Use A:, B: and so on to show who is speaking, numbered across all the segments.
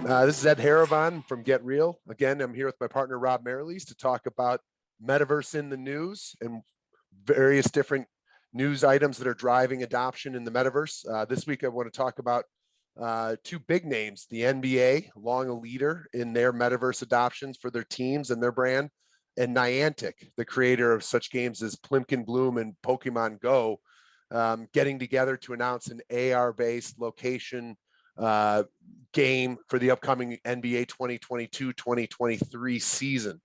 A: This is Ed Haravan from Get Real. Again, I'm here with my partner, Rob Merrilees, to talk about Metaverse in the news and various different news items that are driving adoption in the Metaverse. This week, I want to talk about two big names, the NBA, long a leader in their Metaverse adoptions for their teams and their brand, and Niantic, the creator of such games as Plimkin Bloom and Pokemon Go, getting together to announce an AR-based location game for the upcoming NBA 2022-2023 season.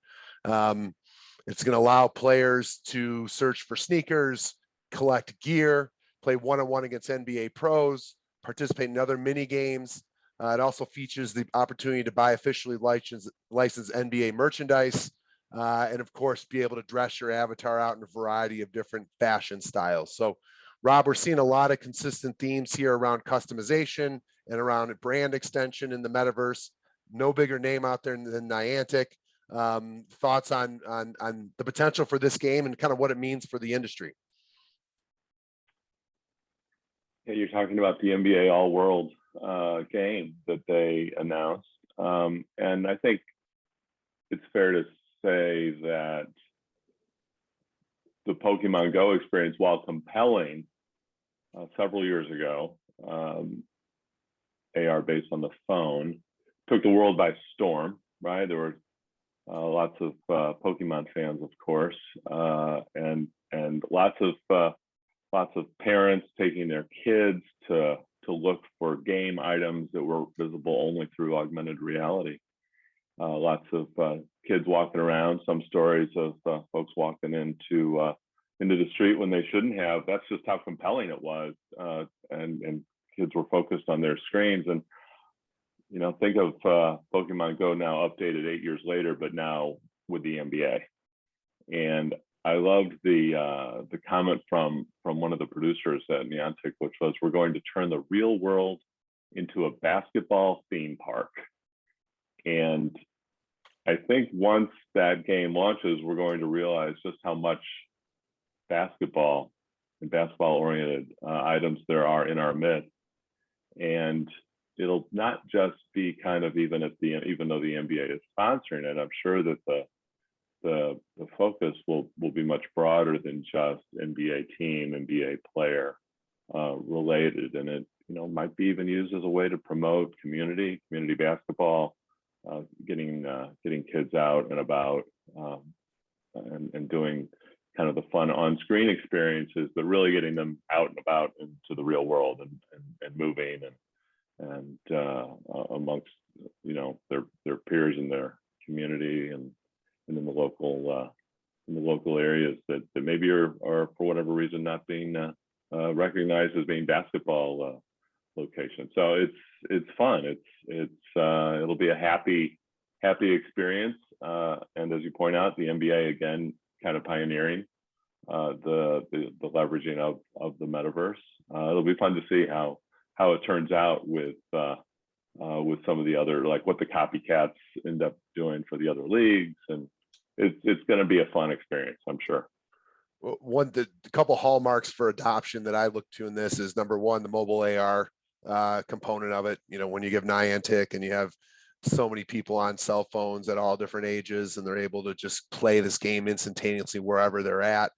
A: It's going to allow players to search for sneakers, collect gear, play one-on-one against NBA pros, participate in other mini games. It also features the opportunity to buy officially licensed NBA merchandise, and of course, be able to dress your avatar out in a variety of different fashion styles. So, Rob, we're seeing a lot of consistent themes here around customization and around brand extension in the Metaverse. No bigger name out there than Niantic. Thoughts on the potential for this game and kind of what it means for the industry?
B: Yeah, you're talking about the NBA All World game that they announced, and I think it's fair to say that the Pokemon Go experience, while compelling several years ago, AR based on the phone, took the world by storm, right? There were lots of Pokemon fans, of course, and lots of parents taking their kids to look for game items that were visible only through augmented reality. Lots of kids walking around. Some stories of folks walking into the street when they shouldn't have. That's just how compelling it was, and kids were focused on their screens. And you know, think of Pokemon Go now updated 8 years later, but now with the NBA. And I loved the comment from one of the producers at Niantic, which was, "We're going to turn the real world into a basketball theme park." And I think once that game launches, we're going to realize just how much basketball and basketball-oriented items there are in our midst. And it'll not just be kind of, even though the NBA is sponsoring it, I'm sure that the focus will be much broader than just NBA team, NBA player related, and it might be even used as a way to promote community basketball, getting kids out and about, and doing kind of the fun on-screen experiences, but really getting them out and about into the real world and moving and amongst their peers in their community and in the local areas that maybe are for whatever reason not being recognized as being basketball locations. So it's fun. It'll be a happy experience. And as you point out, the NBA again kind of pioneering the leveraging of the metaverse. It'll be fun to see how it turns out with some of the other, like what the copycats end up doing for the other leagues, and it's going to be a fun experience, I'm sure.
A: Well, the couple hallmarks for adoption that I look to in this is, number one, the mobile AR component of it. When you give Niantic and you have so many people on cell phones at all different ages, and they're able to just play this game instantaneously wherever they're at.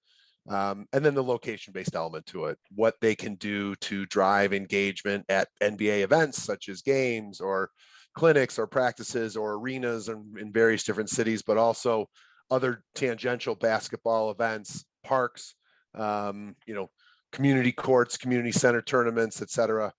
A: And then the location-based element to it, what they can do to drive engagement at NBA events, such as games or clinics or practices or arenas in various different cities, but also other tangential basketball events, parks, community courts, community center tournaments, et cetera.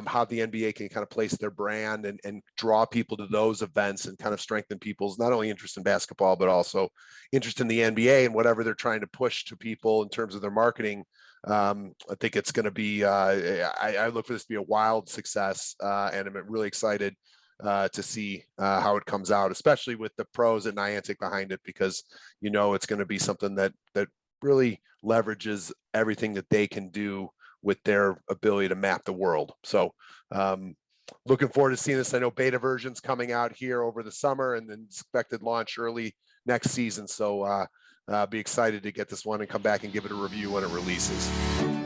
A: How the NBA can kind of place their brand and draw people to those events and kind of strengthen people's not only interest in basketball, but also interest in the NBA and whatever they're trying to push to people in terms of their marketing. I think it's going to be, I look for this to be a wild success, and I'm really excited to see how it comes out, especially with the pros at Niantic behind it, because it's going to be something that really leverages everything that they can do with their ability to map the world. So looking forward to seeing this. I know beta versions coming out here over the summer and then expected launch early next season. So be excited to get this one and come back and give it a review when it releases.